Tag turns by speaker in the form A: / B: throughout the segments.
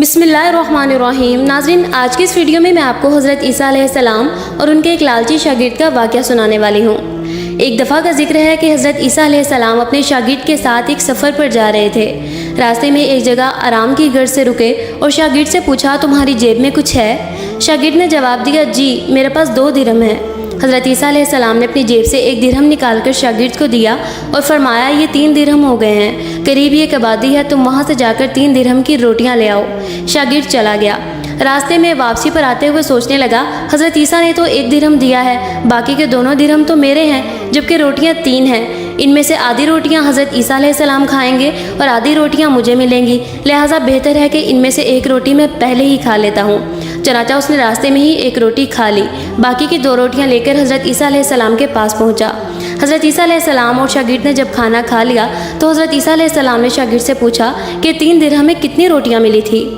A: बिस्मिल्लाहिर्रहमानिर्रहीम। नाज़रीन, आज की इस वीडियो में मैं आपको हज़रत ईसा अलैहिस्सलाम और उनके एक लालची शागिर्द का वाक़या सुनाने वाली हूँ। एक दफ़ा का जिक्र है कि हज़रत ईसा अलैहिस्सलाम अपने शागिर्द के साथ एक सफ़र पर जा रहे थे। रास्ते में एक जगह आराम की गर्ज से रुके और शागिर्द से पूछा, तुम्हारी जेब में कुछ है? शागिर्द ने जवाब दिया, जी मेरे पास 2 दिरहम है। हज़रत ईसा अलैहिस्सलाम ने अपनी जेब से 1 दिरहम निकालकर शागिर्द को दिया और फरमाया, ये 3 दिरहम हो गए हैं, करीब एक आबादी है, तुम वहाँ से जाकर 3 दिरहम की रोटियाँ ले आओ। शागिर्द चला गया। रास्ते में वापसी पर आते हुए सोचने लगा, हज़रत ईसा ने तो 1 दिरहम दिया है, बाकी के दोनों दिरहम तो मेरे हैं, जबकि रोटियाँ 3 हैं। इनमें से आधी रोटियाँ हज़रत ईसा अलैहिस्सलाम खाएंगे और आधी रोटियाँ मुझे मिलेंगी, लिहाजा बेहतर है कि इनमें से 1 रोटी मैं पहले ही खा लेता हूँ। चनाचा उसने रास्ते में ही 1 रोटी खा ली, बाकी की 2 रोटियां लेकर हज़रत ईसा अलैहिस्सलाम के पास पहुंचा। हज़रत ईसा अलैहिस्सलाम और शागिर्द ने जब खाना खा लिया तो हज़रत ईसा अलैहिस्सलाम ने शागिर्द से पूछा कि 3 दिरहम में कितनी रोटियां मिली थी?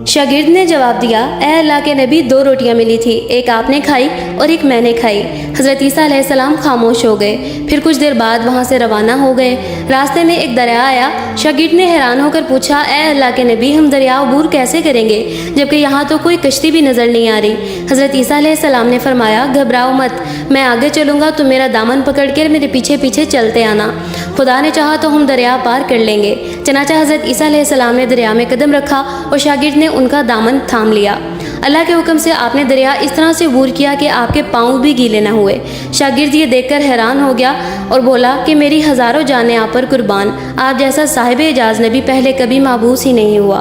A: शागिर्द ने जवाब दिया, ए अल्लाह के नबी, 2 रोटियां मिली थी, एक आपने खाई और एक मैंने खाई। हज़रत ईसा अलैहिस्सलाम खामोश हो गए। फिर कुछ देर बाद वहाँ से रवाना हो गए। रास्ते में एक दरिया आया। शागिर्द ने हैरान होकर पूछा, ए अल्लाह के नबी, हम दरिया अबूर कैसे करेंगे, जबकि यहाँ तो कोई कश्ती भी नज़र नहीं आ रही? हज़रत ईसा अलैहिस्सलाम ने फरमाया, घबराओ मत, मैं आगे चलूँगा, तुम मेरा दामन पकड़ कर मेरे पीछे पीछे चलते आना, खुदा ने चाहा तो हम दरिया पार कर लेंगे। चनाचा हज़रत ईसा अलैहिस्सलाम ने दरिया में कदम रखा और शागिर्द ने उनका दामन थाम लिया। अल्लाह के हुक्म से आपने दरिया इस तरह से अबूर किया कि आपके पाँव भी गीले न हुए। शागिर्द ये देखकर हैरान हो गया और बोला कि मेरी हज़ारों जानें आप पर कुर्बान, आप जैसा साहिब एजाज़ नबी पहले कभी माबूस ही नहीं हुआ।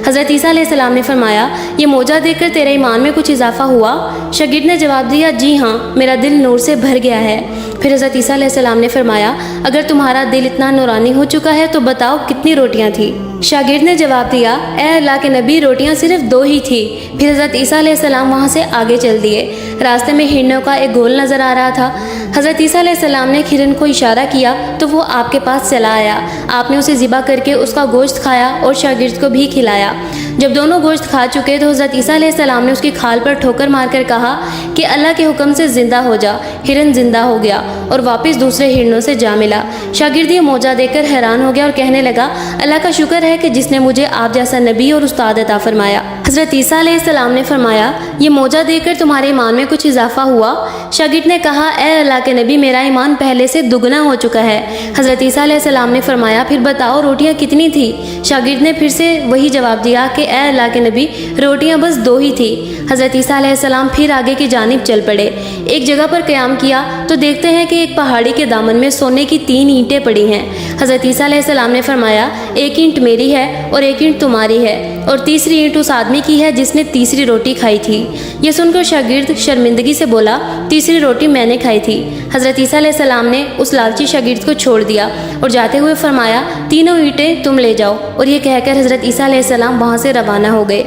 A: हज़रत ईसा अलैहिस्सलाम ने फरमाया, ये मौजा देखकर तेरे ईमान में कुछ इजाफा हुआ? शागिर्द ने जवाब दिया, जी हाँ, मेरा दिल नूर से भर गया है। फिर हज़रत ईसा अलैहिस्सलाम ने फरमाया, अगर तुम्हारा दिल इतना नूरानी हो चुका है तो बताओ कितनी रोटियां थी? शागिर्द ने जवाब दिया, ए अल्लाह के नबी, रोटियां सिर्फ 2 ही थी। फिर हज़रत ईसा अलैहिस्सलाम वहाँ से आगे चल दिए। रास्ते में हिरणों का एक गोल नज़र आ रहा था। हज़रत ईसा अलैहिस्सलाम ने हिरन को इशारा किया तो वो आपके पास चला आया। आपने उसे ज़िबा करके उसका गोश्त खाया और शागिर्द को भी खिलाया। जब दोनों गोश्त खा चुके तो हज़रत ईसा अलैहिस्सलाम ने उसकी खाल पर ठोकर मारकर कहा कि अल्लाह के हुक्म से ज़िंदा हो जा। हिरन ज़िंदा हो गया और वापस दूसरे हिरणों से जा मिला। शागिर्द ये मौजा देखकर हैरान हो गया और कहने लगा, अल्लाह का शुक्र है कि जिसने मुझे आप जैसा नबी और उस्ताद अता फरमाया। हज़रत ईसा अलैहिस्सलाम ने फरमाया, ये मौजा देखकर तुम्हारे ईमान में कुछ इजाफा हुआ? शागिर्द ने कहा, ए अल्लाह के नबी, मेरा ईमान पहले से दुगना हो चुका है। हज़रत ईसा अलैहिस्सलाम ने फरमाया, फिर बताओ रोटियां कितनी थी? शागिर्द ने फिर से वही जवाब दिया कि ए अल्लाह के नबी, रोटियां बस 2 ही थी। हज़रत ईसा अलैहिस्सलाम फिर आगे की जानिब चल पड़े। एक जगह पर क़याम किया तो देखते हैं कि एक पहाड़ी के दामन में सोने की 3 ईंटें पड़ी हैं। हज़रत ईसा अलैहिस्सलाम ने फरमाया, 1 ईंट मेरी है और 1 ईंट तुम्हारी है और तीसरी ईंट उस आदमी की है जिसने तीसरी रोटी खाई थी। ये सुनकर शागिर्द शर्मिंदगी से बोला, तीसरी रोटी मैंने खाई थी। हज़रत ईसा अलैहिस्सलाम ने उस लालची शागिर्द को छोड़ दिया और जाते हुए फरमाया, 3 ईंटें तुम ले जाओ। और ये कहकर हज़रत ईसा अलैहिस्सलाम वहाँ से रवाना हो गए।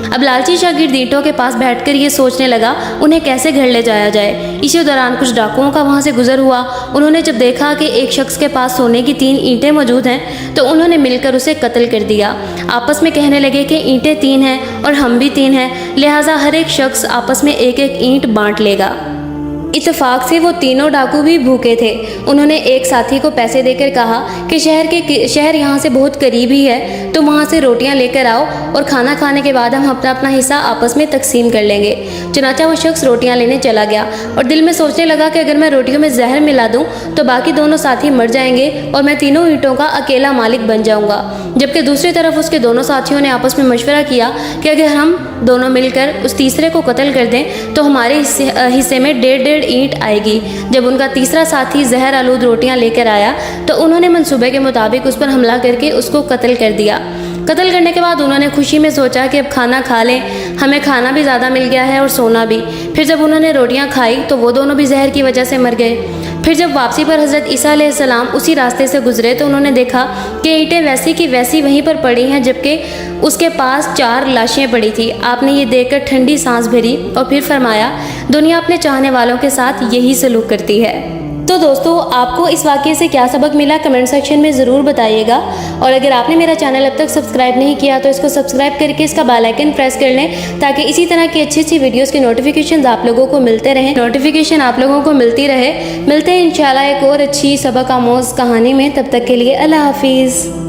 A: अब लालची शागिर्द ईंटों के पास बैठकर ये सोचने लगा उन्हें कैसे घर ले जाया जाए। इसी दौरान कुछ डाकुओं का वहाँ से गुजर हुआ। उन्होंने जब देखा कि एक शख्स के पास सोने की 3 ईंटें मौजूद हैं तो उन्होंने मिलकर उसे कत्ल कर दिया। आपस में कहने लगे कि ईंटें 3 हैं और हम भी 3 हैं, लिहाजा हर एक शख्स आपस में 1-1 ईंट बांट लेगा। इत्तेफाक से वो तीनों डाकू भी भूखे थे। उन्होंने एक साथी को पैसे देकर कहा कि शहर यहाँ से बहुत करीब ही है, तो वहाँ से रोटियाँ लेकर आओ और खाना खाने के बाद हम अपना अपना हिस्सा आपस में तकसीम कर लेंगे। चनाचा वो शख्स रोटियाँ लेने चला गया और दिल में सोचने लगा कि अगर मैं रोटियों में जहर मिला दूँ तो बाकी दोनों साथी मर जाएंगे और मैं तीनों ईंटों का अकेला मालिक बन जाऊँगा। जबकि दूसरी तरफ उसके दोनों साथियों ने आपस में मशवरा किया कि अगर हम दोनों मिलकर उस तीसरे को कत्ल कर दें तो हमारे हिस्से में 1.5 ईंट आएगी। जब उनका तीसरा साथी जहर आलूद रोटियां लेकर आया तो उन्होंने मंसूबे के मुताबिक उस पर हमला करके उसको कत्ल कर दिया। कत्ल करने के बाद उन्होंने खुशी में सोचा कि अब खाना खा लें, हमें खाना भी ज़्यादा मिल गया है और सोना भी। फिर जब उन्होंने रोटियां खाई तो वो दोनों भी जहर की वजह से मर गए। फिर जब वापसी पर हज़रत ईसा अलैहिस्सलाम उसी रास्ते से गुजरे तो उन्होंने देखा कि ईंटें वैसी की वैसी वहीं पर पड़ी हैं, जबकि उसके पास 4 लाशें पड़ी थी। आपने ये देखकर ठंडी सांस भरी और फिर फरमाया, दुनिया अपने चाहने वालों के साथ यही सलूक करती है। तो दोस्तों, आपको इस वाक़ये से क्या सबक मिला कमेंट सेक्शन में ज़रूर बताइएगा। और अगर आपने मेरा चैनल अब तक सब्सक्राइब नहीं किया तो इसको सब्सक्राइब करके इसका बेल आइकन प्रेस कर लें ताकि इसी तरह की अच्छी अच्छी वीडियोस के नोटिफिकेशन आप लोगों को मिलते रहे। मिलते हैं इंशाल्लाह एक और अच्छी सबक आमोज़ कहानी में। तब तक के लिए अल्लाह हाफिज़।